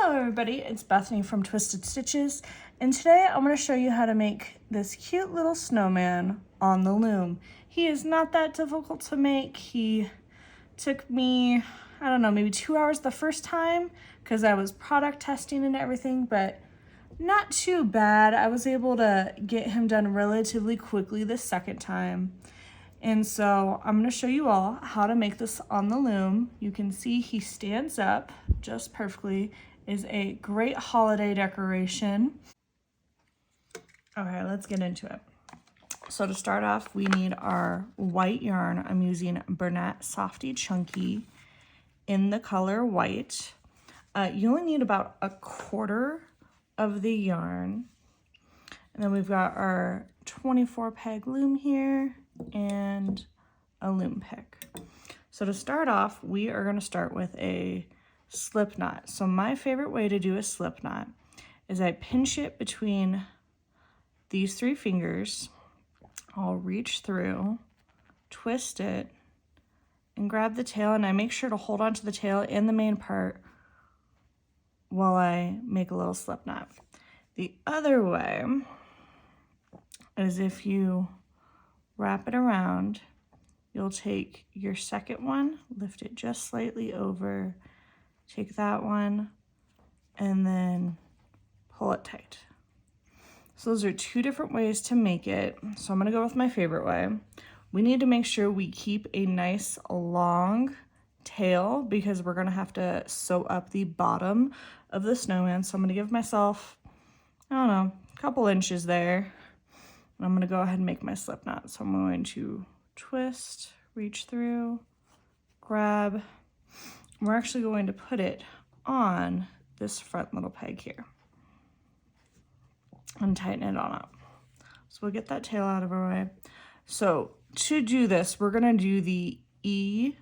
Hello everybody, it's Bethany from Twisted Stitches, and today I'm going to show you how to make this cute little snowman on the loom. He is not that difficult to make. He took me, I don't know, maybe 2 hours the first time because I was product testing and everything, but not too bad. I was able to get him done relatively quickly the second time. And so I'm going to show you all how to make this on the loom. You can see he stands up just perfectly. Is a great holiday decoration. Okay, let's get into it. So to start off, we need our white yarn. I'm using Bernat Softy Chunky in the color white. You only need about 1/4 of the yarn. And then we've got our 24 peg loom here and a loom pick. So to start off, we are going to start with a slip knot. So my favorite way to do a slip knot is I pinch it between these 3 fingers. I'll reach through, twist it, and grab the tail, and I make sure to hold on to the tail and the main part while I make a little slip knot. The other way is if you wrap it around, you'll take your second one, lift it just slightly over, take that one, and then pull it tight. So those are 2 different ways to make it. So I'm gonna go with my favorite way. We need to make sure we keep a nice long tail because we're gonna have to sew up the bottom of the snowman. So I'm gonna give myself, I don't know, a couple inches there. And I'm gonna go ahead and make my slip knot. So I'm going to twist, reach through, grab. We're actually going to put it on this front little peg here and tighten it on up. So we'll get that tail out of our way. So to do this, we're gonna do the E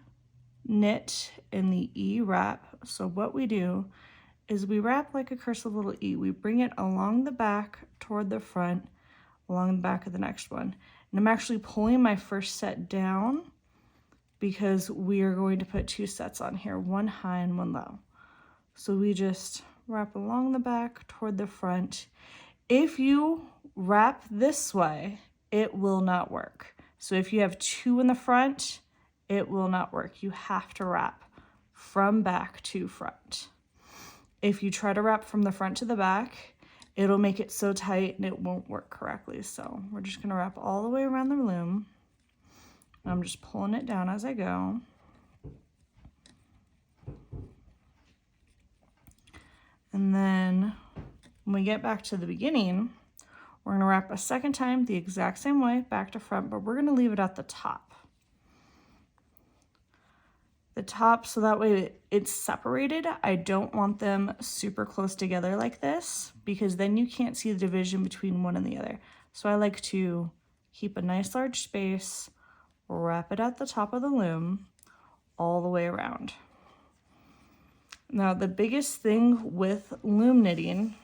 knit and the E wrap. So what we do is we wrap like a cursive little E. We bring it along the back toward the front, along the back of the next one. And I'm actually pulling my first set down because we are going to put 2 sets on here, one high and one low. So we just wrap along the back toward the front. If you wrap this way, it will not work. So if you have 2 in the front, it will not work. You have to wrap from back to front. If you try to wrap from the front to the back, it'll make it so tight and it won't work correctly. So we're just gonna wrap all the way around the loom. I'm just pulling it down as I go. And then when we get back to the beginning, we're gonna wrap a second time the exact same way, back to front, but we're gonna leave it at the top. The top, so that way it's separated. I don't want them super close together like this because then you can't see the division between one and the other. So I like to keep a nice large space, wrap it at the top of the loom all the way around. Now the biggest thing with loom knitting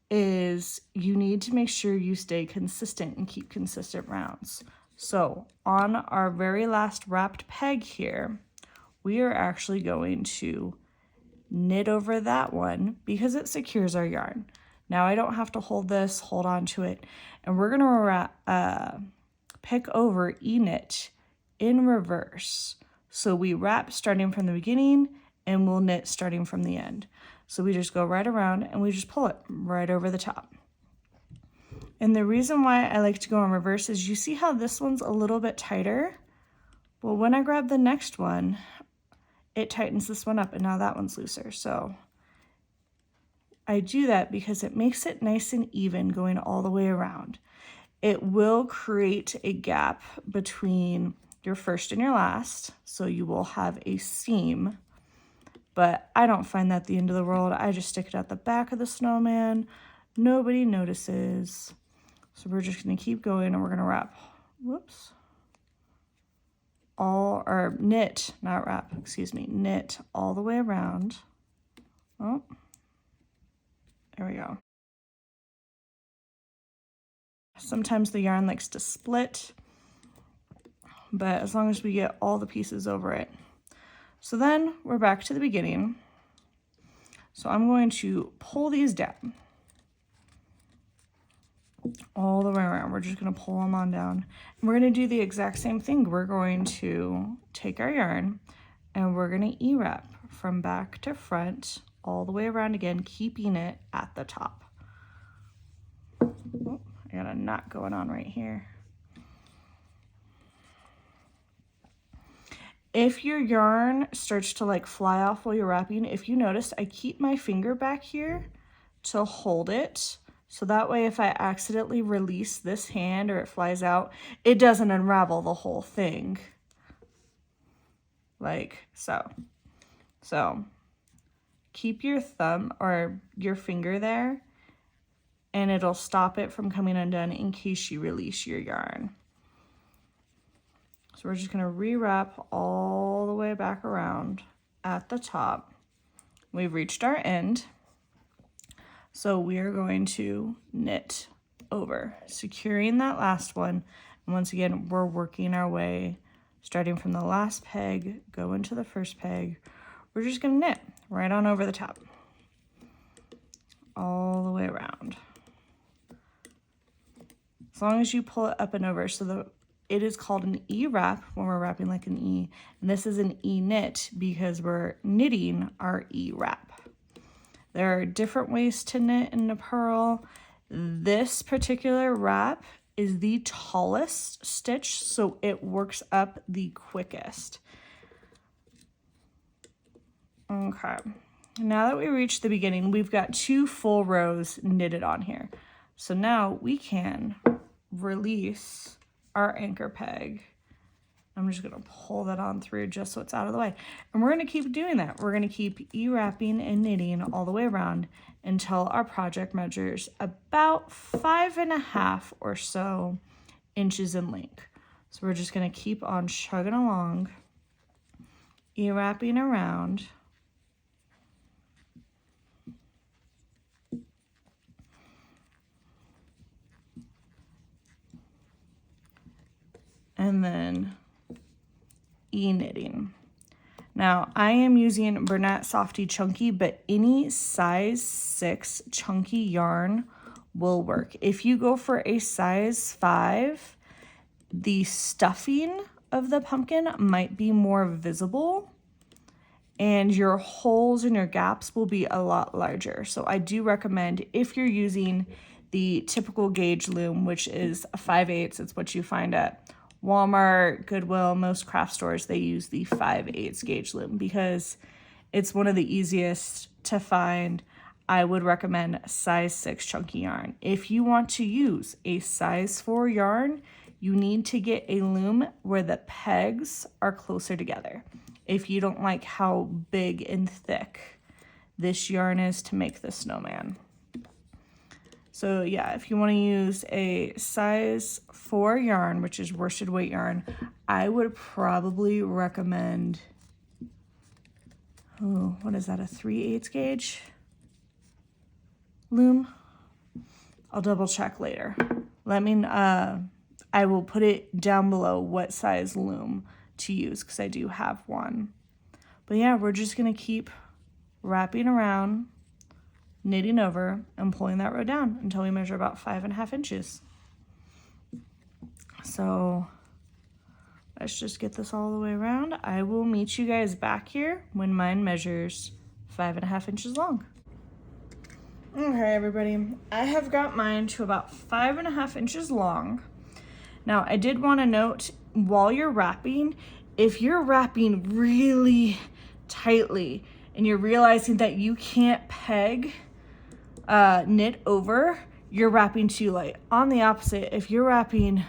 is you need to make sure you stay consistent and keep consistent rounds. So on our very last wrapped peg here, we are actually going to knit over that one because it secures our yarn. Now I don't have to hold this, hold on to it, and we're gonna pick over E-knit in reverse. So we wrap starting from the beginning and we'll knit starting from the end. So we just go right around and we just pull it right over the top. And the reason why I like to go in reverse is you see how this one's a little bit tighter? Well, when I grab the next one, it tightens this one up and now that one's looser. So I do that because it makes it nice and even going all the way around. It will create a gap between your first and your last, so you will have a seam, but I don't find that the end of the world. I just stick it at the back of the snowman. Nobody notices. So we're just gonna keep going and we're gonna wrap, whoops, or knit, not wrap, excuse me, knit all the way around. Oh, there we go. Sometimes the yarn likes to split, but as long as we get all the pieces over it. So then we're back to the beginning. So I'm going to pull these down all the way around. We're just going to pull them on down. And we're going to do the exact same thing. We're going to take our yarn and we're going to E-wrap from back to front all the way around again, keeping it at the top. Oh, I got a knot going on right here. If your yarn starts to like fly off while you're wrapping, if you notice, I keep my finger back here to hold it. So that way, if I accidentally release this hand or it flies out, it doesn't unravel the whole thing. Like so. So keep your thumb or your finger there and it'll stop it from coming undone in case you release your yarn. So we're just going to rewrap all the way back around at the top. We've reached our end. So we are going to knit over, securing that last one. And once again, we're working our way, starting from the last peg, go into the first peg. We're just going to knit right on over the top, all the way around. As long as you pull it up and over, so it is called an E-wrap when we're wrapping like an E, and this is an E-knit because we're knitting our E-wrap. There are different ways to knit and to purl. This particular wrap is the tallest stitch, so it works up the quickest. Okay, now that we reached the beginning, we've got 2 full rows knitted on here. So now we can release our anchor peg. I'm just going to pull that on through just so it's out of the way. And we're going to keep doing that. We're going to keep E-wrapping and knitting all the way around until our project measures about 5.5 or so inches in length. So we're just going to keep on chugging along, E-wrapping around. And then E-knitting. Now I am using Bernat Softy Chunky, but any size 6 chunky yarn will work. If you go for a size 5, the stuffing of the pumpkin might be more visible and your holes and your gaps will be a lot larger. So I do recommend, if you're using the typical gauge loom, which is a 5/8, it's what you find at Walmart, Goodwill, most craft stores, they use the 5/8 gauge loom because it's one of the easiest to find. I would recommend size 6 chunky yarn. If you want to use a size 4 yarn, you need to get a loom where the pegs are closer together. If you don't like how big and thick this yarn is to make the snowman. So yeah, if you want to use a size 4 yarn, which is worsted weight yarn, I would probably recommend, oh, what is that, a 3/8 gauge loom? I'll double check later. I will put it down below what size loom to use because I do have one. But yeah, we're just going to keep wrapping around, knitting over, and pulling that row down until we measure about 5.5 inches. So let's just get this all the way around. I will meet you guys back here when mine measures 5.5 inches long. Okay, everybody, I have got mine to about 5.5 inches long. Now, I did want to note, while you're wrapping, if you're wrapping really tightly and you're realizing that you can't peg knit over, you're wrapping too light. On the opposite, if you're wrapping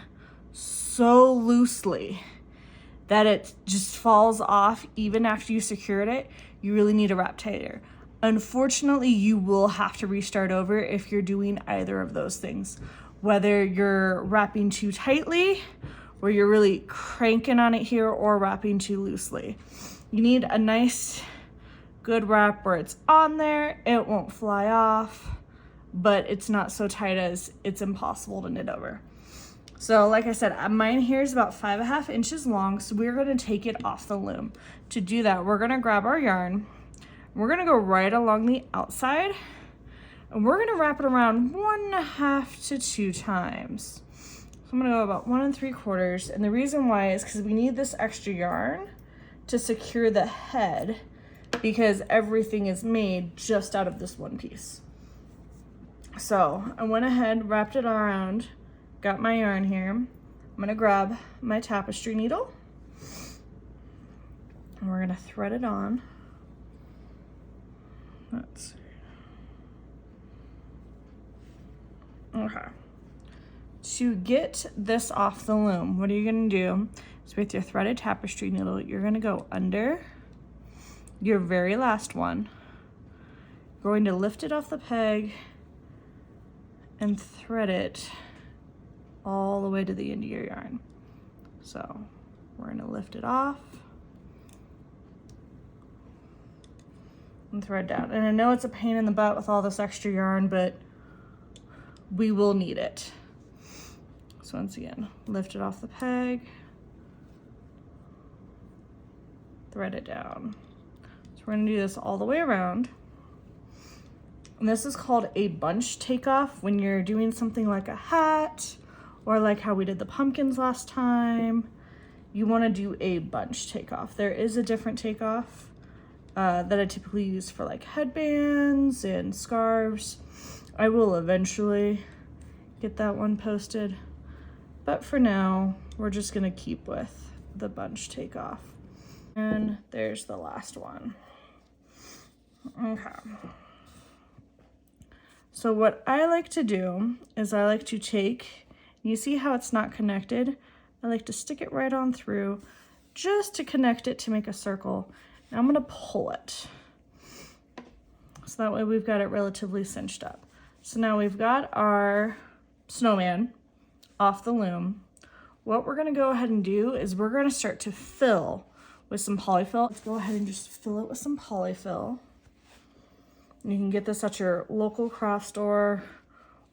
so loosely that it just falls off even after you secured it, you really need to wrap tighter. Unfortunately, you will have to restart over if you're doing either of those things. Whether you're wrapping too tightly, where you're really cranking on it here, or wrapping too loosely. You need a nice, good wrap where it's on there, it won't fly off, but it's not so tight as it's impossible to knit over. So like I said, mine here is about 5.5 inches long, so we're gonna take it off the loom. To do that, we're gonna grab our yarn, We're gonna go right along the outside, and we're gonna wrap it around 1.5 to 2 times. So I'm gonna go about 1 3/4, and the reason why is because we need this extra yarn to secure the head, because everything is made just out of this one piece. So I went ahead, wrapped it around, got my yarn here. I'm gonna grab my tapestry needle, and we're gonna thread it on. Let's see. Okay. To get this off the loom, what are you gonna do? So with your threaded tapestry needle, you're gonna go under your very last one. You're going to lift it off the peg and thread it all the way to the end of your yarn. So we're gonna lift it off and thread down. And I know it's a pain in the butt with all this extra yarn, but we will need it. So once again, lift it off the peg, thread it down. So we're gonna do this all the way around. And this is called a bunch takeoff when you're doing something like a hat, or like how we did the pumpkins last time. You wanna do a bunch takeoff. There is a different takeoff that I typically use for like headbands and scarves. I will eventually get that one posted, but for now, we're just gonna keep with the bunch takeoff. And there's the last one. Okay. So what I like to do is I like to take, you see how it's not connected? I like to stick it right on through just to connect it to make a circle. Now I'm gonna pull it. So that way we've got it relatively cinched up. So now we've got our snowman off the loom. What we're gonna go ahead and do is we're gonna start to fill with some polyfill. Let's go ahead and just fill it with some polyfill. You can get this at your local craft store.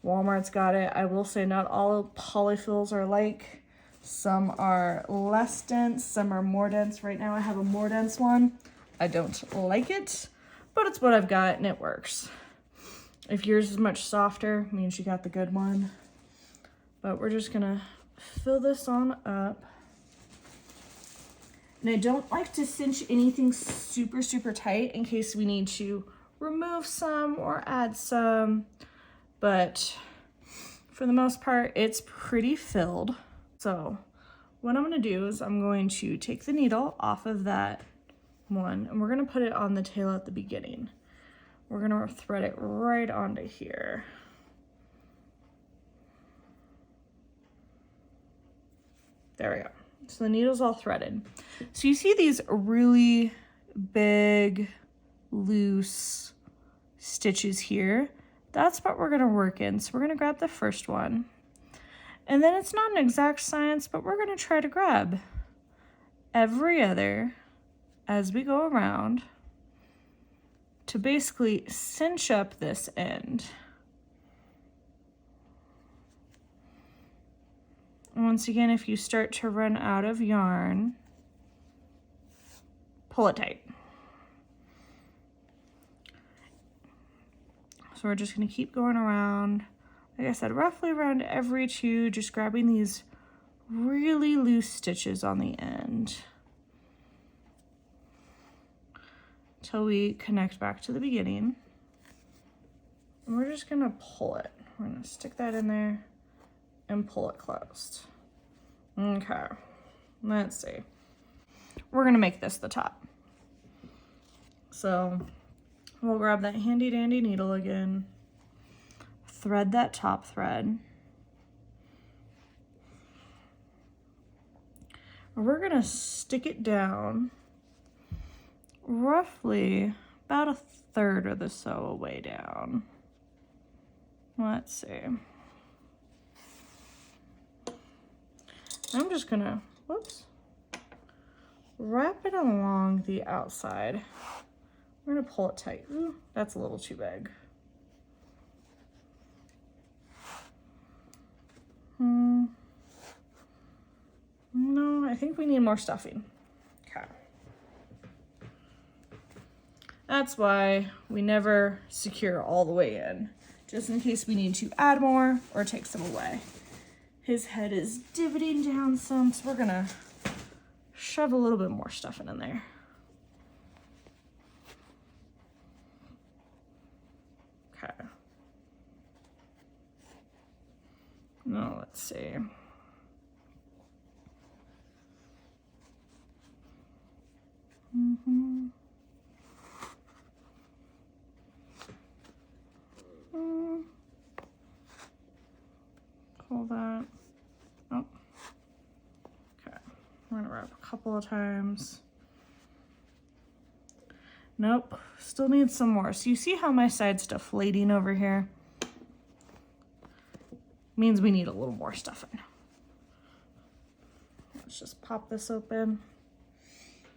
Walmart's got it. I will say not all polyfills are like. Some are less dense, some are more dense. Right now I have a more dense one. I don't like it, but it's what I've got and it works. If yours is much softer, it means you got the good one. But we're just gonna fill this on up. And I don't like to cinch anything super, super tight in case we need to remove some or add some, but for the most part, it's pretty filled. So what I'm gonna do is I'm going to take the needle off of that one, and we're gonna put it on the tail at the beginning. We're gonna thread it right onto here. There we go. So the needle's all threaded. So you see these really big, loose stitches here? That's what we're gonna work in. So we're gonna grab the first one. And then it's not an exact science, but we're gonna try to grab every other as we go around to basically cinch up this end. Once again, if you start to run out of yarn, pull it tight. So we're just gonna keep going around, like I said, roughly around every 2, just grabbing these really loose stitches on the end until we connect back to the beginning. And we're just gonna pull it. We're gonna stick that in there and pull it closed. Okay, let's see. We're gonna make this the top. So we'll grab that handy dandy needle again, thread that top thread. We're gonna stick it down roughly about 1/3 or the so way down. Let's see. I'm just gonna, whoops, wrap it along the outside. We're gonna pull it tight. Ooh, that's a little too big. No, I think we need more stuffing. Okay. That's why we never secure all the way in, just in case we need to add more or take some away. His head is divoting down some, so we're gonna shove a little bit more stuff in there. Okay. Now let's see. Pull that. Oh. Okay. We're gonna wrap a couple of times. Nope. Still need some more. So you see how my side's deflating over here? Means we need a little more stuffing. Let's just pop this open.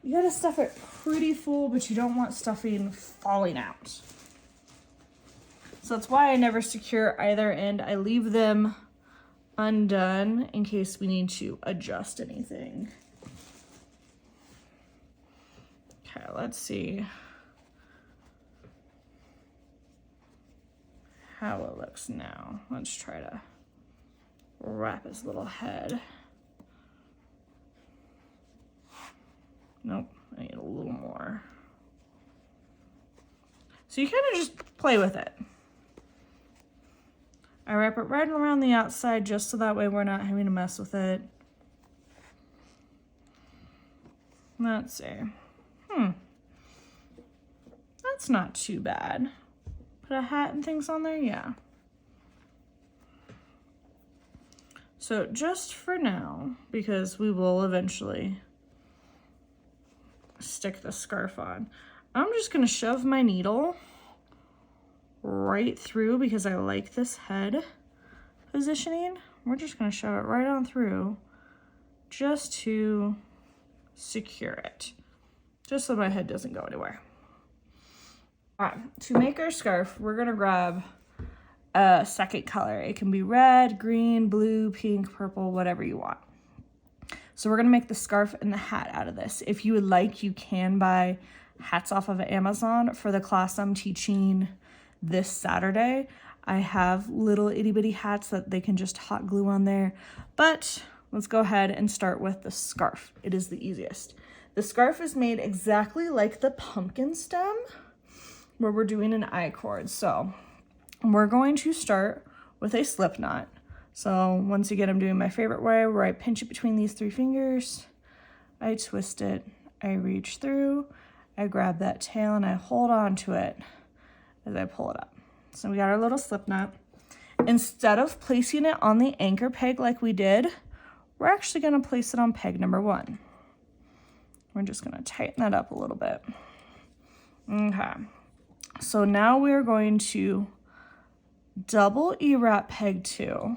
You gotta stuff it pretty full, but you don't want stuffing falling out. So that's why I never secure either end. I leave them undone in case we need to adjust anything. Okay, let's see how it looks now. Let's try to wrap his little head. Nope, I need a little more. So you kind of just play with it. I wrap it right around the outside just so that way we're not having to mess with it. Let's see. That's not too bad. Put a hat and things on there, yeah. So just for now, because we will eventually stick the scarf on, I'm just gonna shove my needle right through because I like this head positioning. We're just gonna shove it right on through just to secure it, just so my head doesn't go anywhere. All right, to make our scarf, we're gonna grab a second color. It can be red, green, blue, pink, purple, whatever you want. So we're gonna make the scarf and the hat out of this. If you would like, you can buy hats off of Amazon. For the class I'm teaching this Saturday, I have little itty bitty hats that they can just hot glue on there. But let's go ahead and start with the scarf. It is the easiest. The scarf is made exactly like the pumpkin stem where we're doing an I-cord. So we're going to start with a slip knot. So once again, I'm doing my favorite way where I pinch it between these 3 fingers, I twist it, I reach through, I grab that tail and I hold on to it as I pull it up. So we got our little slip knot. Instead of placing it on the anchor peg like we did, we're actually gonna place it on peg number 1. We're just gonna tighten that up a little bit. Okay, so now we're going to double E-wrap peg 2,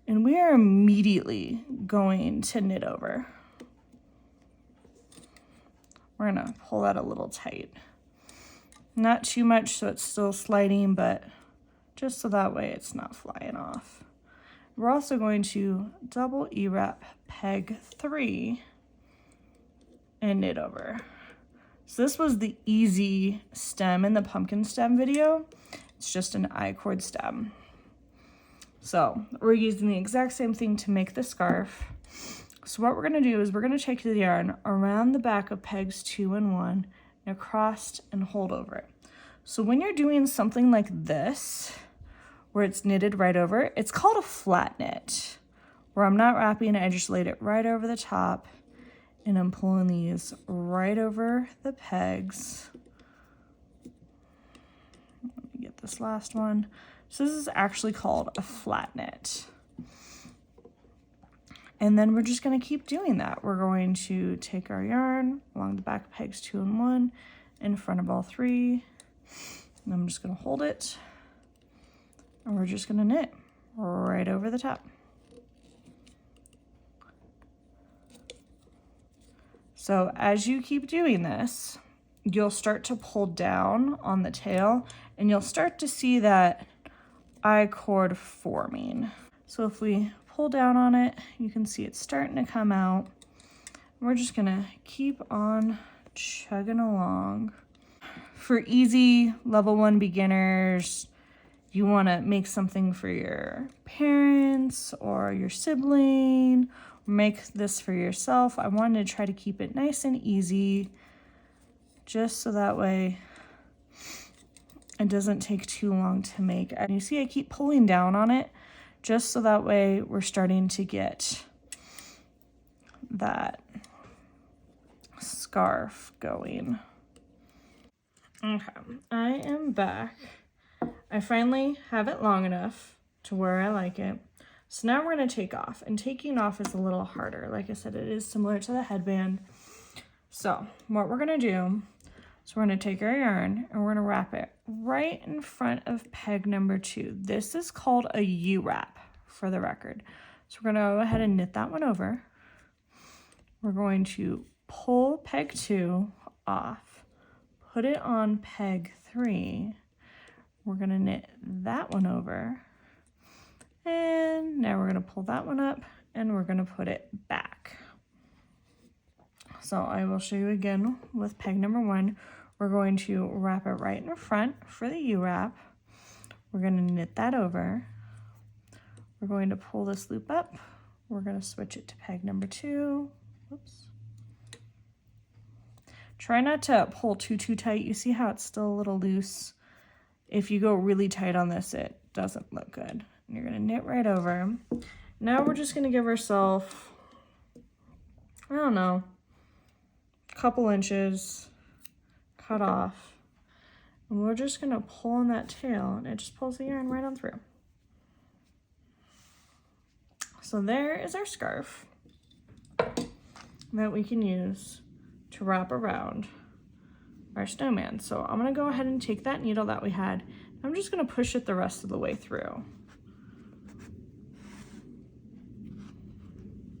and we are immediately going to knit over. We're gonna pull that a little tight. Not too much so it's still sliding, but just so that way it's not flying off. We're also going to double E-wrap peg 3 and knit over. So this was the easy stem in the pumpkin stem video. It's just an I-cord stem. So we're using the exact same thing to make the scarf. So what we're gonna do is we're gonna take the yarn around the back of pegs 2 and 1 and across and hold over it. So when you're doing something like this, where it's knitted right over, it's called a flat knit, where I'm not wrapping, I just laid it right over the top and I'm pulling these right over the pegs. Let me get this last one. So this is actually called a flat knit. And then we're just gonna keep doing that. We're going to take our yarn along the back of pegs 2 and 1, in front of all 3, and I'm just gonna hold it, and we're just gonna knit right over the top. So as you keep doing this, you'll start to pull down on the tail, and you'll start to see that I-cord forming. So if we pull down on it, you can see it's starting to come out. We're just gonna keep on chugging along. for easy level 1 beginners, you want to make something for your parents or your sibling, or make this for yourself. I wanted to try to keep it nice and easy, just so that way it doesn't take too long to make. And you see I keep pulling down on it, just so that way we're starting to get that scarf going. Okay, I am back. I finally have it long enough to where I like it. So now we're going to take off, and taking off is a little harder. Like I said, it is similar to the headband. So what we're going to do is we're going to take our yarn and we're going to wrap it right in front of peg number 2. This is called a U-wrap, for the record. So we're going to go ahead and knit that one over. We're going to pull peg 2 off, put it on peg 3. We're going to knit that one over, and now we're going to pull that one up and we're going to put it back. So I will show you again with peg number 1. We're going to wrap it right in front for the U-wrap. We're going to knit that over. We're going to pull this loop up. We're going to switch it to peg number 2. Whoops. Try not to pull too tight. You see how it's still a little loose? If you go really tight on this, it doesn't look good. And you're going to knit right over. Now we're just going to give ourselves, I don't know, a couple inches cut off. And we're just going to pull on that tail, and it just pulls the yarn right on through. So there is our scarf that we can use to wrap around our snowman. So I'm going to go ahead and take that needle that we had. I'm just going to push it the rest of the way through.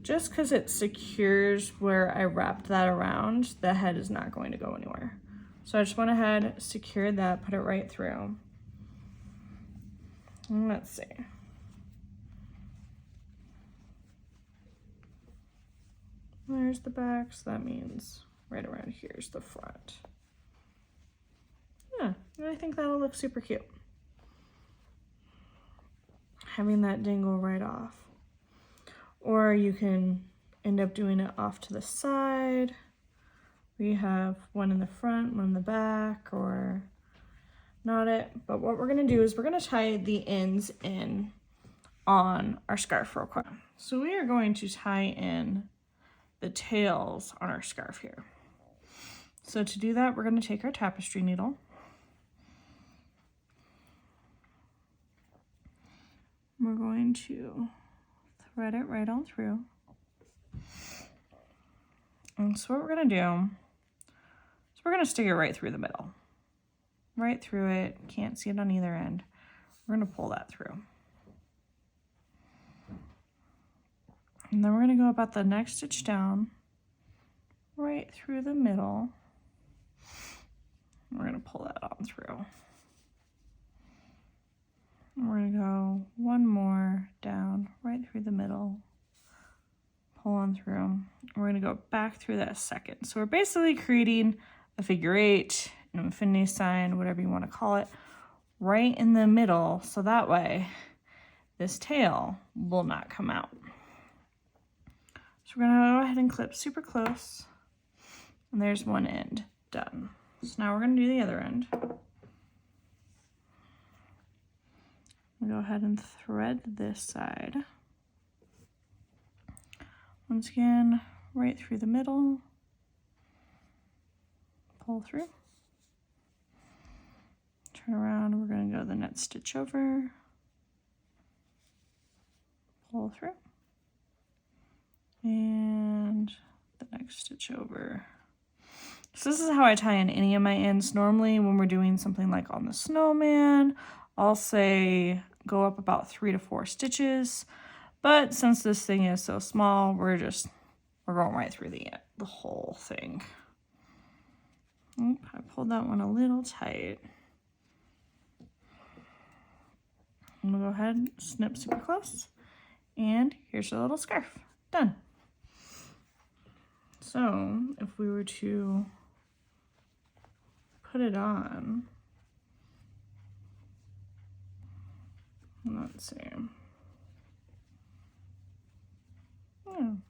Just because it secures where I wrapped that around, the head is not going to go anywhere. So I just went ahead, secured that, put it right through. And let's see. There's the back, so that means right around here's the front. Yeah, and I think that'll look super cute. Having that dangle right off. Or you can end up doing it off to the side. We have one in the front, one in the back, or not it. But what we're gonna do is we're gonna tie the ends in on our scarf real quick. So we are going to tie in the tails on our scarf here. So to do that, we're going to take our tapestry needle. We're going to thread it right on through. And so what we're going to do is we're going to stick it right through the middle. Right through it. Can't see it on either end. We're going to pull that through. And then we're going to go about the next stitch down, right through the middle. We're going to pull that on through. And we're going to go one more down, right through the middle, pull on through. And we're going to go back through that second. So we're basically creating a figure 8, an infinity sign, whatever you want to call it, right in the middle, so that way this tail will not come out. So we're going to go ahead and clip super close, and there's one end done. So now we're going to do the other end. We'll go ahead and thread this side. Once again, right through the middle, pull through, turn around, we're going to go the next stitch over, pull through, and the next stitch over. So this is how I tie in any of my ends. Normally when we're doing something like on the snowman, I'll say go up about 3 to 4 stitches. But since this thing is so small, we're going right through the whole thing. Oop, I pulled that one a little tight. I'm gonna go ahead and snip super close. And here's your little scarf. Done. So if we were to put it on. Let's see. I'm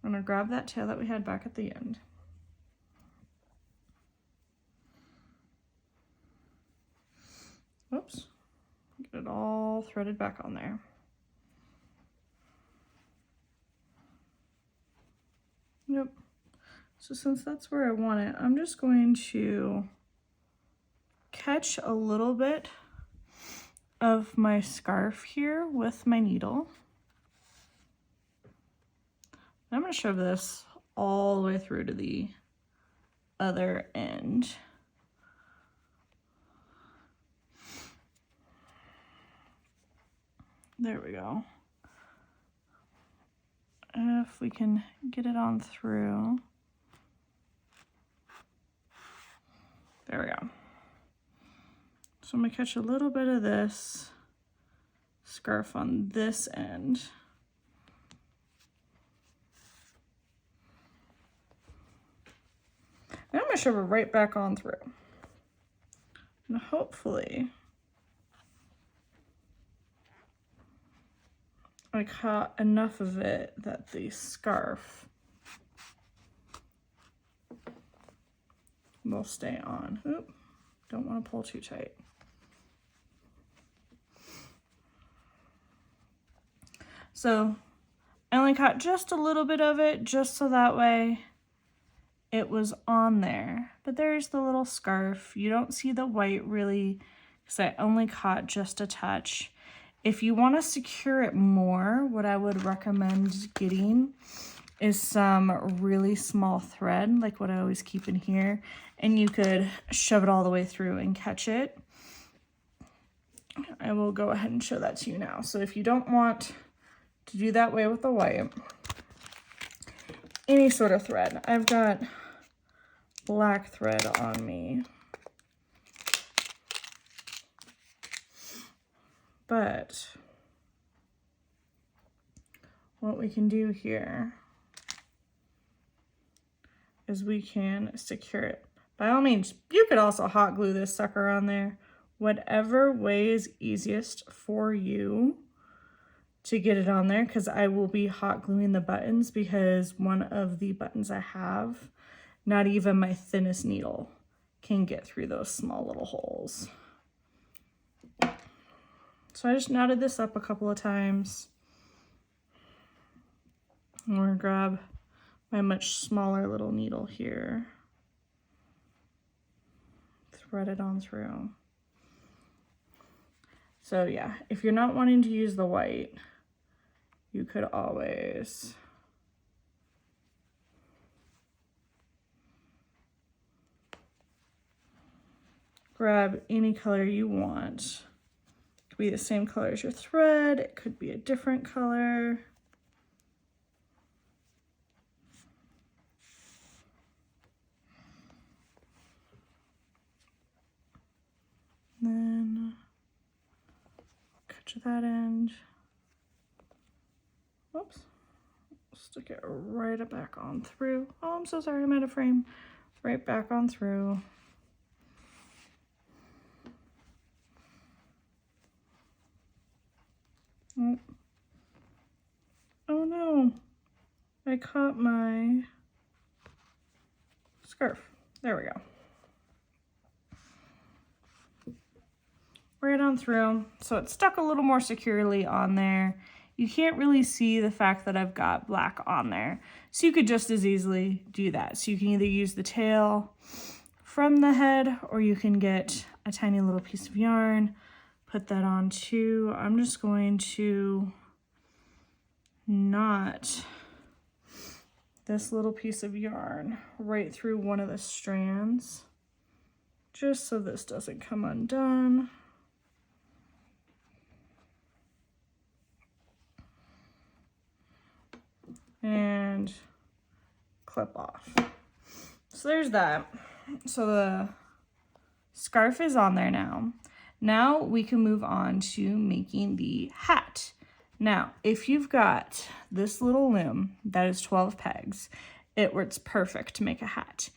gonna grab that tail that we had back at the end. Oops. Get it all threaded back on there. Yep. So since that's where I want it, I'm just going to catch a little bit of my scarf here with my needle. I'm going to shove this all the way through to the other end. There we go. If we can get it on through. There we go. So I'm going to catch a little bit of this scarf on this end. And I'm going to shove it right back on through. And hopefully I caught enough of it that the scarf will stay on. Oop, don't want to pull too tight. So I only caught just a little bit of it, just so that way it was on there. But there's the little scarf. You don't see the white really, because I only caught just a touch. If you want to secure it more, what I would recommend getting is some really small thread, like what I always keep in here, and you could shove it all the way through and catch it. I will go ahead and show that to you now. So if you don't want to do that way with the white, any sort of thread. I've got black thread on me. But what we can do here is we can secure it. By all means, you could also hot glue this sucker on there. Whatever way is easiest for you to get it on there, because I will be hot gluing the buttons, because one of the buttons I have, not even my thinnest needle can get through those small little holes. So I just knotted this up a couple of times. I'm going to grab my much smaller little needle here. Thread it on through. So yeah, if you're not wanting to use the white, you could always grab any color you want. It could be the same color as your thread, it could be a different color. Then catch that end. Whoops. Stick it right back on through. Oh, I'm so sorry, I'm out of frame. Right back on through. Oh, oh no, I caught my scarf. There we go. Right on through, so it's stuck a little more securely on there. You can't really see the fact that I've got black on there, so you could just as easily do that. So you can either use the tail from the head, or you can get a tiny little piece of yarn, put that on too. I'm just going to knot this little piece of yarn right through one of the strands, just so this doesn't come undone. And clip off. So there's that. So the scarf is on there now. Now we can move on to making the hat. Now, if you've got this little loom that is 12 pegs it works perfect to make a hat.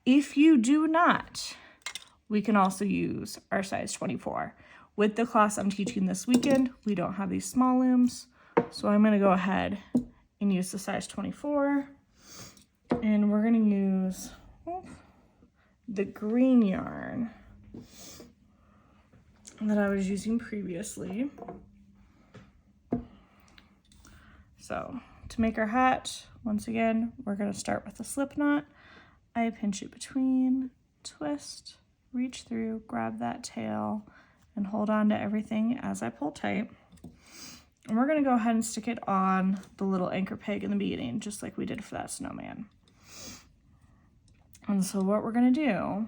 If you do not, we can also use our size 24. With the class I'm teaching this weekend, we don't have these small looms, so I'm gonna go ahead and use the size 24, and we're gonna use the green yarn that I was using previously. So to make our hat, once again, we're gonna start with a slip knot. I pinch it between, twist, reach through, grab that tail, and hold on to everything as I pull tight. And we're gonna go ahead and stick it on the little anchor peg in the beginning, just like we did for that snowman. And so what we're gonna do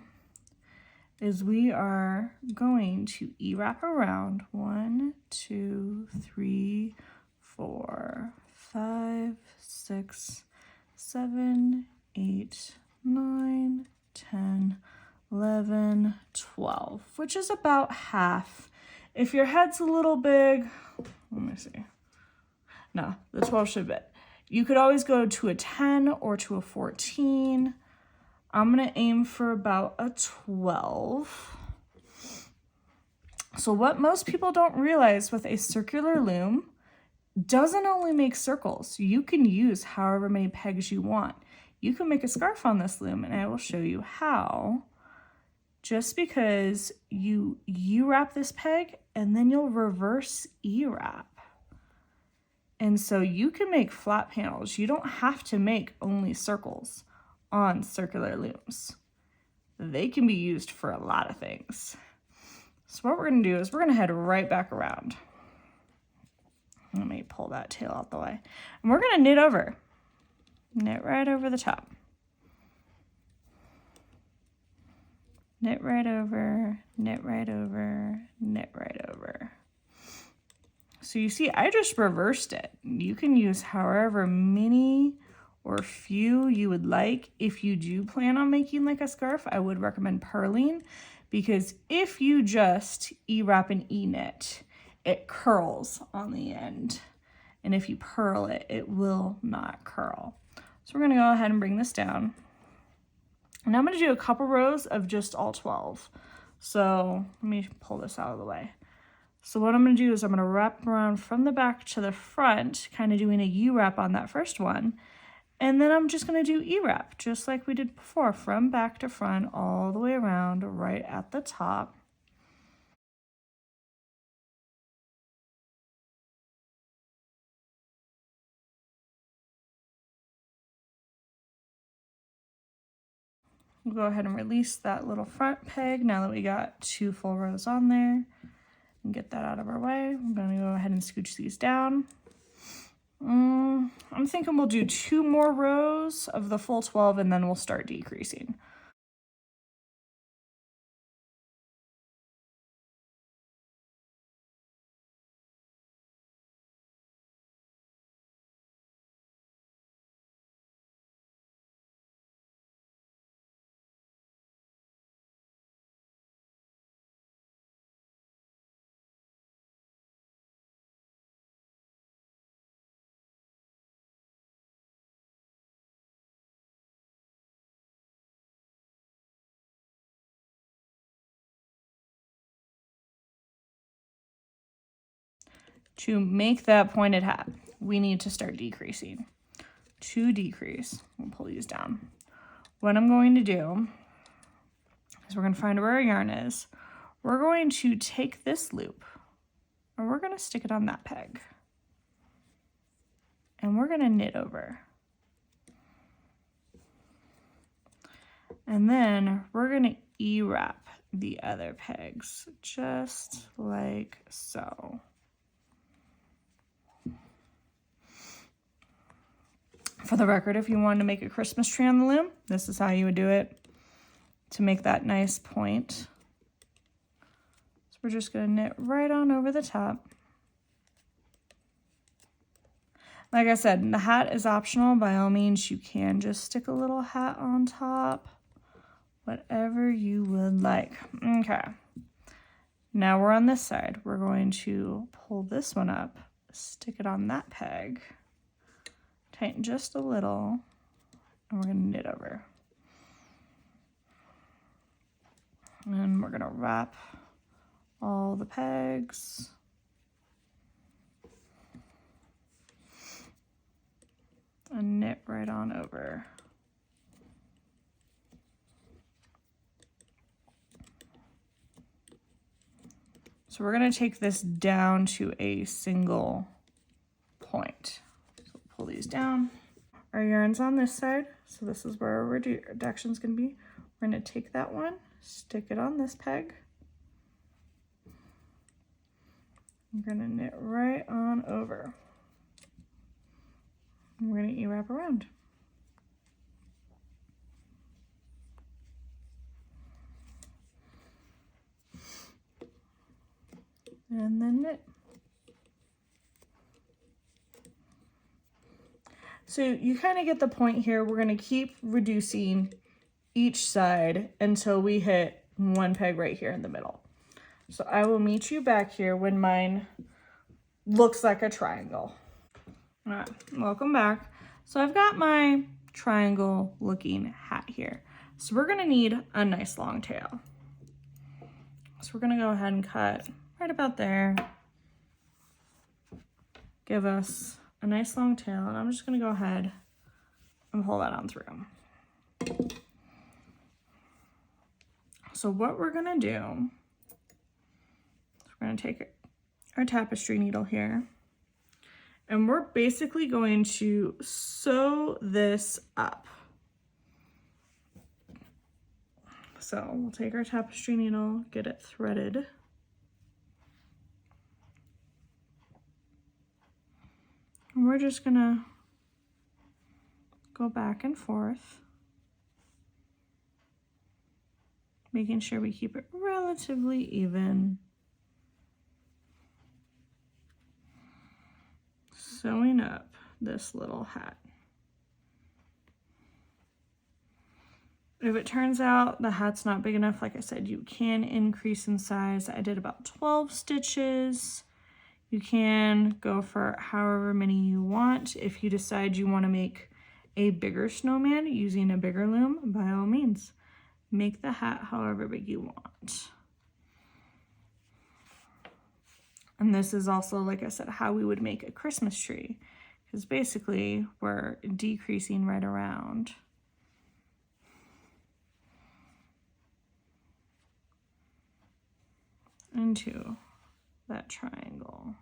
is we are going to E-wrap around 1, 2, 3, 4, 5, 6, 7, 8, 9, 10, 11, 12, which is about half. If your head's a little big, let me see. No, the 12 should fit. You could always go to a 10 or to a 14. I'm gonna aim for about a 12. So what most people don't realize with a circular loom doesn't only make circles. You can use however many pegs you want. You can make a scarf on this loom, and I will show you how. Just because you wrap this peg and then you'll reverse E-wrap. And so you can make flat panels. You don't have to make only circles on circular looms. They can be used for a lot of things. So what we're gonna do is we're gonna head right back around. Let me pull that tail out the way. And we're gonna knit over. Knit right over the top. Knit right over, knit right over, knit right over. So you see, I just reversed it. You can use however many or few you would like. If you do plan on making like a scarf, I would recommend purling, because if you just E-wrap and E-knit, it curls on the end. And if you purl it, it will not curl. So we're gonna go ahead and bring this down. And I'm gonna do a couple rows of just all 12. So let me pull this out of the way. So what I'm gonna do is I'm gonna wrap around from the back to the front, kind of doing a U-wrap on that first one. And then I'm just gonna do E-wrap, just like we did before, from back to front, all the way around, right at the top. We'll go ahead and release that little front peg now that we got 2 full rows on there, and get that out of our way. I'm gonna go ahead and scooch these down. I'm thinking we'll do 2 more rows of the full 12 and then we'll start decreasing. To make that pointed hat, we need to start decreasing. To decrease, we'll pull these down. What I'm going to do is we're going to find where our yarn is. We're going to take this loop and we're going to stick it on that peg. And we're going to knit over. And then we're going to E-wrap the other pegs, just like so. For the record, if you wanted to make a Christmas tree on the loom, this is how you would do it to make that nice point. So we're just going to knit right on over the top. Like I said, the hat is optional. By all means, you can just stick a little hat on top. Whatever you would like. Okay. Now we're on this side. We're going to pull this one up, stick it on that peg, tighten just a little, and we're gonna knit over. And we're gonna wrap all the pegs. And knit right on over. So we're gonna take this down to a single point. So pull these down. Our yarn's on this side, so this is where our reduction's gonna be. We're gonna take that one, stick it on this peg. I'm gonna knit right on over. And we're gonna wrap around. And then knit. So you kind of get the point here. We're gonna keep reducing each side until we hit one peg right here in the middle. So I will meet you back here when mine looks like a triangle. All right, welcome back. So I've got my triangle looking hat here. So we're gonna need a nice long tail. So we're gonna go ahead and cut right about there. Give us a nice long tail, and I'm just gonna go ahead and pull that on through. So what we're gonna do, we're gonna take our tapestry needle here, and we're basically going to sew this up. So we'll take our tapestry needle, get it threaded. And we're just gonna go back and forth, making sure we keep it relatively even. Sewing up this little hat. If it turns out the hat's not big enough, like I said, you can increase in size. I did about 12 stitches. You can go for however many you want. If you decide you want to make a bigger snowman using a bigger loom, by all means, make the hat however big you want. And this is also, like I said, how we would make a Christmas tree, because basically we're decreasing right around. Into that triangle.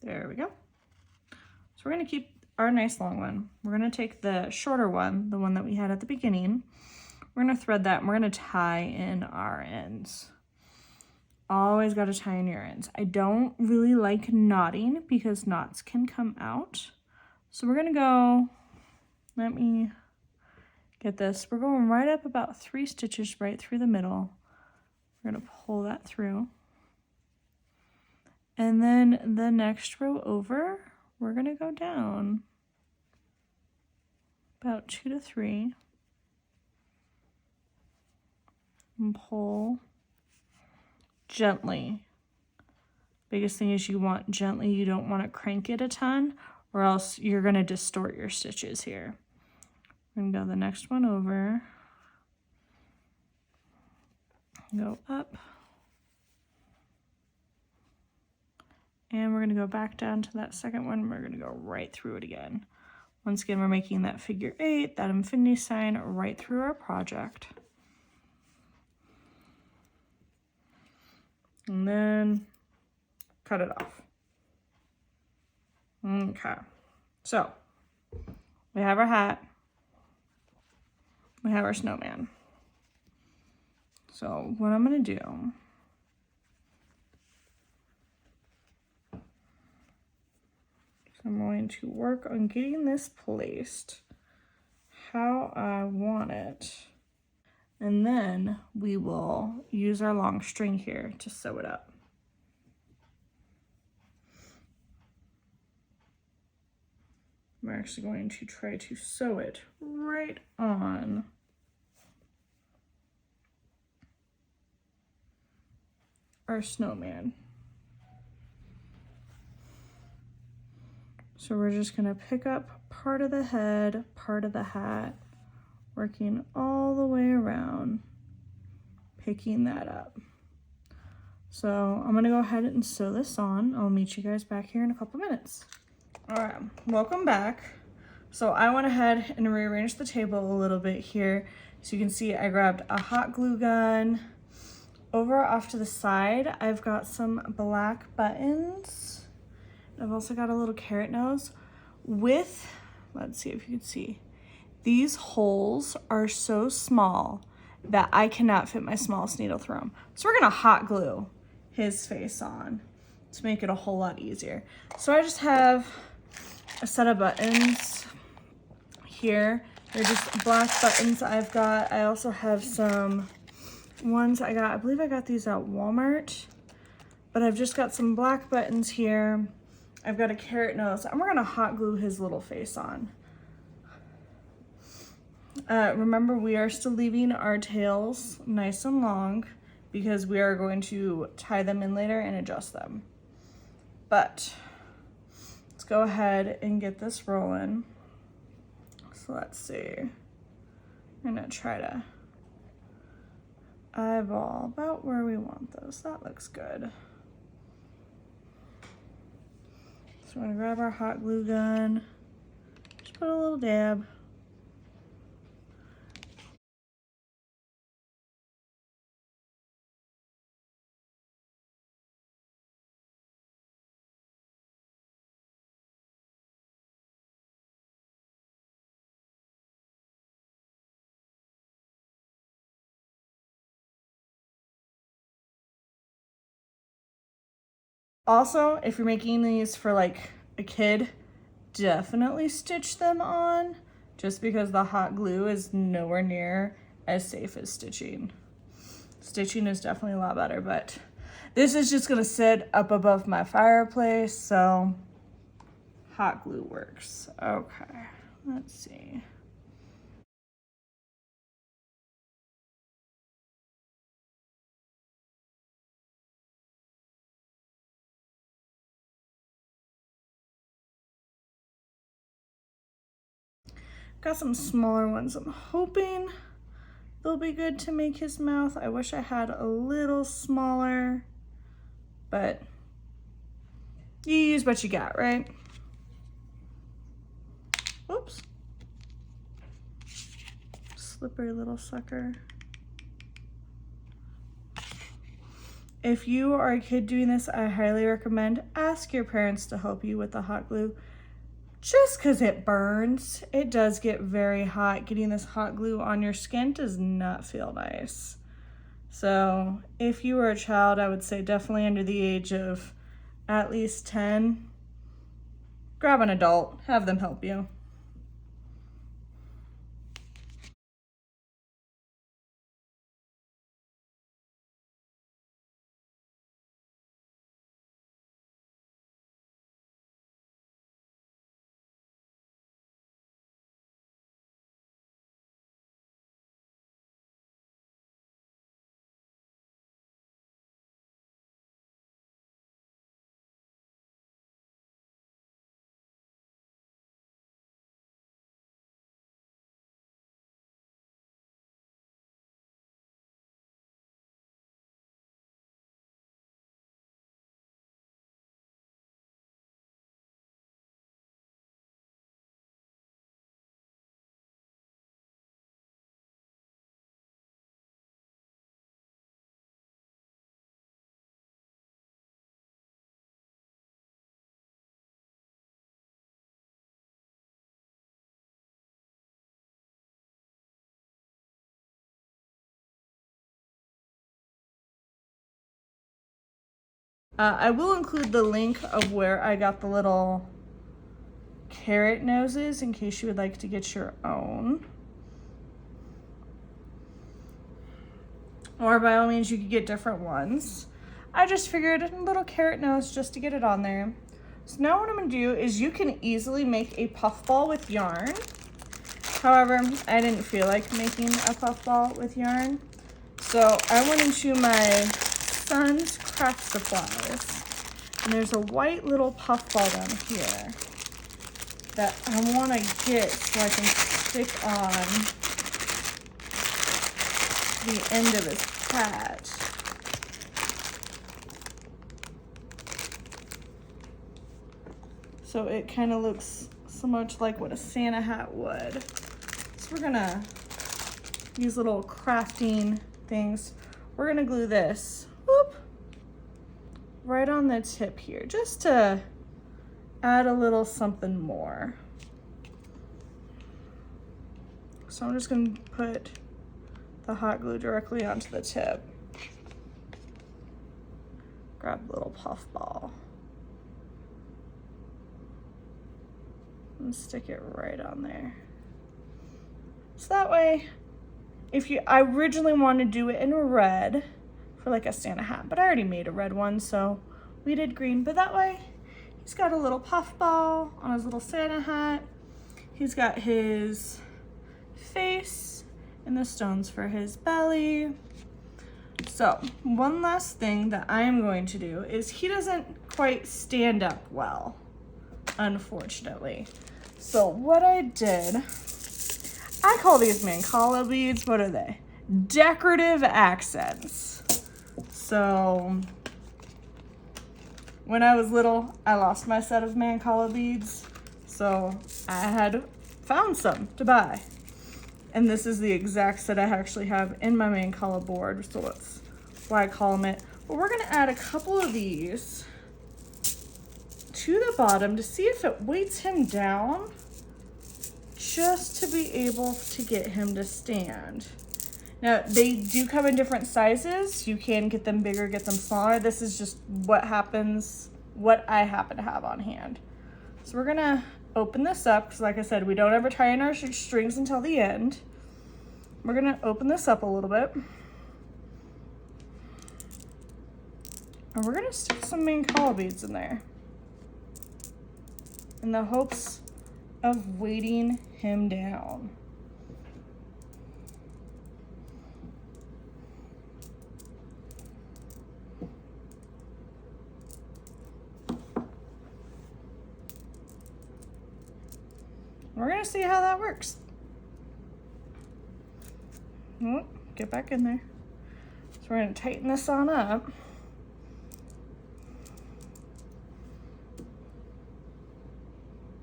There we go. So we're going to keep our nice long one. We're going to take the shorter one, the one that we had at the beginning. We're going to thread that and we're going to tie in our ends. Always got to tie in your ends. I don't really like knotting because knots can come out. So we're going to go, let me get this. We're going right up about 3 stitches right through the middle. We're going to pull that through. And then the next row over, we're going to go down about 2 to 3. And pull gently. Biggest thing is you want gently, you don't want to crank it a ton or else you're going to distort your stitches here. We're going to go the next one over, go up, and we're going to go back down to that second one. We're going to go right through it again. Once again, we're making that figure 8, that infinity sign right through our project. And then cut it off. Okay, so we have our hat, we have our snowman. So what I'm going to do is I'm going to work on getting this placed how I want it. And then we will use our long string here to sew it up. I'm actually going to try to sew it right on our snowman. So we're just gonna pick up part of the head, part of the hat, working all the way around, picking that up. So I'm gonna go ahead and sew this on. I'll meet you guys back here in a couple minutes. All right, welcome back. So I went ahead and rearranged the table a little bit here. So you can see I grabbed a hot glue gun. Over off to the side, I've got some black buttons. I've also got a little carrot nose with, let's see if you can see, these holes are so small that I cannot fit my smallest needle through them. So we're gonna hot glue his face on to make it a whole lot easier. So I just have a set of buttons here. They're just black buttons I've got. I also have some ones I believe I got these at Walmart, but I've just got some black buttons here. I've got a carrot nose, and we're gonna hot glue his little face on. Remember, we are still leaving our tails nice and long because we are going to tie them in later and adjust them. But let's go ahead and get this rolling. So let's see. I'm gonna try to eyeball about where we want those. That looks good. So we're gonna grab our hot glue gun, just put a little dab. Also, if you're making these for like a kid, definitely stitch them on, just because the hot glue is nowhere near as safe as stitching. Stitching is definitely a lot better, but this is just gonna sit up above my fireplace, so hot glue works. Okay, let's see. Got some smaller ones. I'm hoping they'll be good to make his mouth. I wish I had a little smaller, but you use what you got, right? Oops. Slippery little sucker. If you are a kid doing this, I highly recommend ask your parents to help you with the hot glue. Just because it burns, it does get very hot. Getting this hot glue on your skin does not feel nice. So if you were a child, I would say definitely under the age of at least 10, grab an adult, have them help you. I will include the link of where I got the little carrot noses in case you would like to get your own. Or by all means, you could get different ones. I just figured a little carrot nose just to get it on there. So now what I'm gonna do is you can easily make a puff ball with yarn. However, I didn't feel like making a puff ball with yarn. So I went into my son's craft supplies, and there's a white little puff ball down here that I wanna get so I can stick on the end of his hat. So it kind of looks so much like what a Santa hat would. So we're gonna use little crafting things. We're gonna glue this, whoop, right on the tip here, just to add a little something more. So I'm just gonna put the hot glue directly onto the tip. Grab a little puff ball. And stick it right on there. So that way, I originally wanted to do it in red for like a Santa hat, but I already made a red one, so we did green. But that way, he's got a little puff ball on his little Santa hat. He's got his face and the stones for his belly. So one last thing that I am going to do is he doesn't quite stand up well, unfortunately. So what I did, I call these Mancala beads, what are they? Decorative accents. So when I was little, I lost my set of Mancala beads, so I had found some to buy. And this is the exact set I actually have in my Mancala board, so that's why I call them it. But we're gonna add a couple of these to the bottom to see if it weights him down, just to be able to get him to stand. Now, they do come in different sizes. You can get them bigger, get them smaller. This is just what happens, what I happen to have on hand. So we're gonna open this up, because like I said, we don't ever tie in our strings until the end. We're gonna open this up a little bit. And we're gonna stick some Mancala beads in there, in the hopes of weighting him down. We're gonna see how that works. Oh, get back in there. So we're gonna tighten this on up.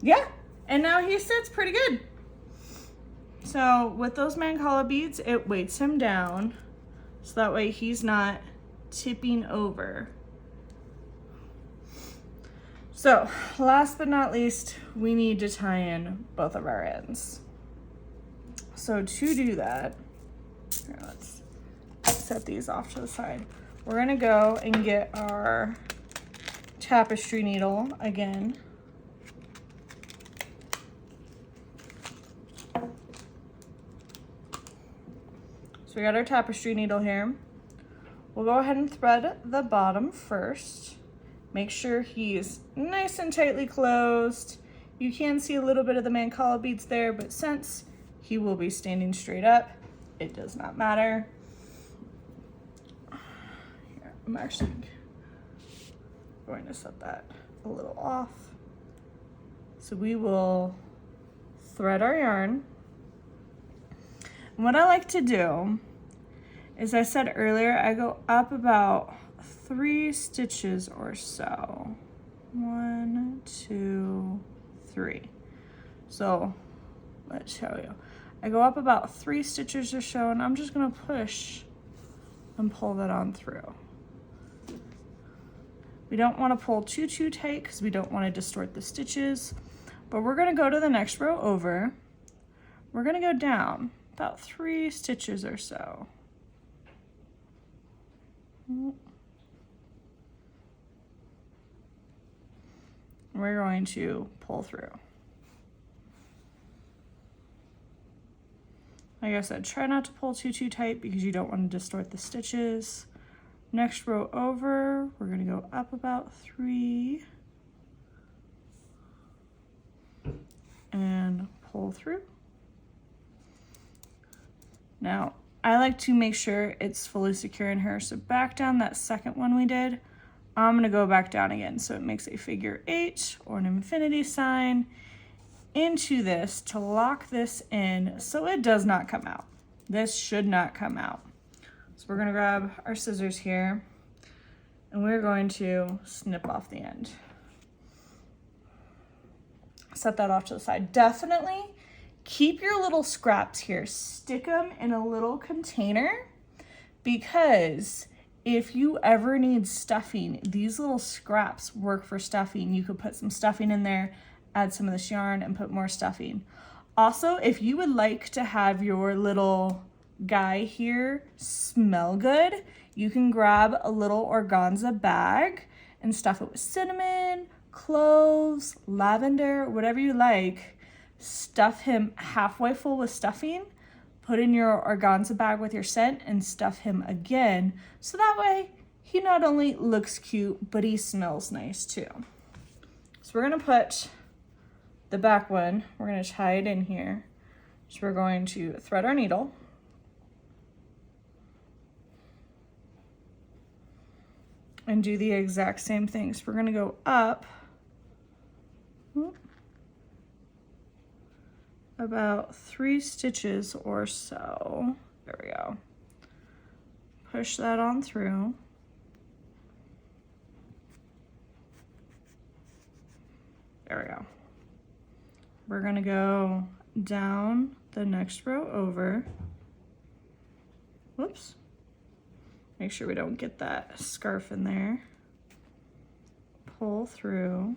Yeah, and now he sits pretty good. So with those Mancala beads, it weights him down, so that way he's not tipping over. So last but not least, we need to tie in both of our ends. So to do that, here, let's set these off to the side. We're gonna go and get our tapestry needle again. So we got our tapestry needle here. We'll go ahead and thread the bottom first. Make sure he's nice and tightly closed. You can see a little bit of the Mancala beads there, but since he will be standing straight up, it does not matter. Here, I'm actually going to set that a little off. So we will thread our yarn. And what I like to do is, I said earlier, I go up about 3 stitches or so. 1, 2, 3. So let's show you. I go up about 3 stitches or so, and I'm just gonna push and pull that on through. We don't wanna pull too tight because we don't wanna distort the stitches, but we're gonna go to the next row over. We're gonna go down about 3 stitches or so. We're going to pull through. Like I said, try not to pull too tight because you don't want to distort the stitches. Next row over, we're going to go up about 3. and pull through. Now, I like to make sure it's fully secure in here. So back down that second one we did, I'm gonna go back down again. So it makes a figure 8 or an infinity sign into this to lock this in so it does not come out. This should not come out. So we're gonna grab our scissors here and we're going to snip off the end. Set that off to the side. Definitely keep your little scraps here. Stick them in a little container because if you ever need stuffing, these little scraps work for stuffing. You could put some stuffing in there, add some of this yarn and put more stuffing. Also, if you would like to have your little guy here smell good, you can grab a little organza bag and stuff it with cinnamon, cloves, lavender, whatever you like. Stuff him halfway full with stuffing, put in your organza bag with your scent and stuff him again. So that way he not only looks cute, but he smells nice too. So we're gonna put the back one, we're gonna tie it in here. So we're going to thread our needle. And do the exact same thing. So we're gonna go up about 3 stitches or so. There we go. Push that on through. There we go. We're gonna go down the next row over. Whoops. Make sure we don't get that scarf in there. Pull through.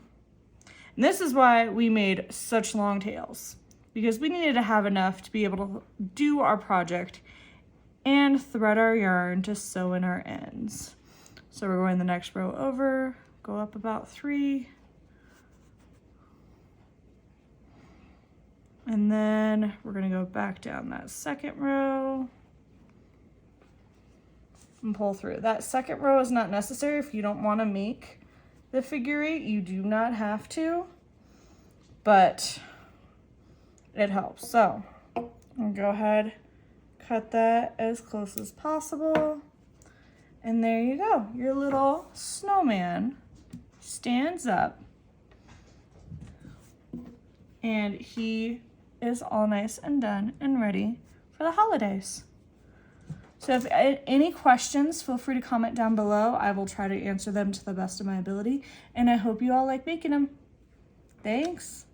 And this is why we made such long tails, because we needed to have enough to be able to do our project and thread our yarn to sew in our ends. So we're going the next row over, go up about 3. And then we're gonna go back down that second row and pull through. That second row is not necessary if you don't wanna make the figure 8, you do not have to, but it helps. So I'll go ahead, cut that as close as possible. And there you go. Your little snowman stands up and he is all nice and done and ready for the holidays. So if any questions, feel free to comment down below. I will try to answer them to the best of my ability. And I hope you all like making them. Thanks.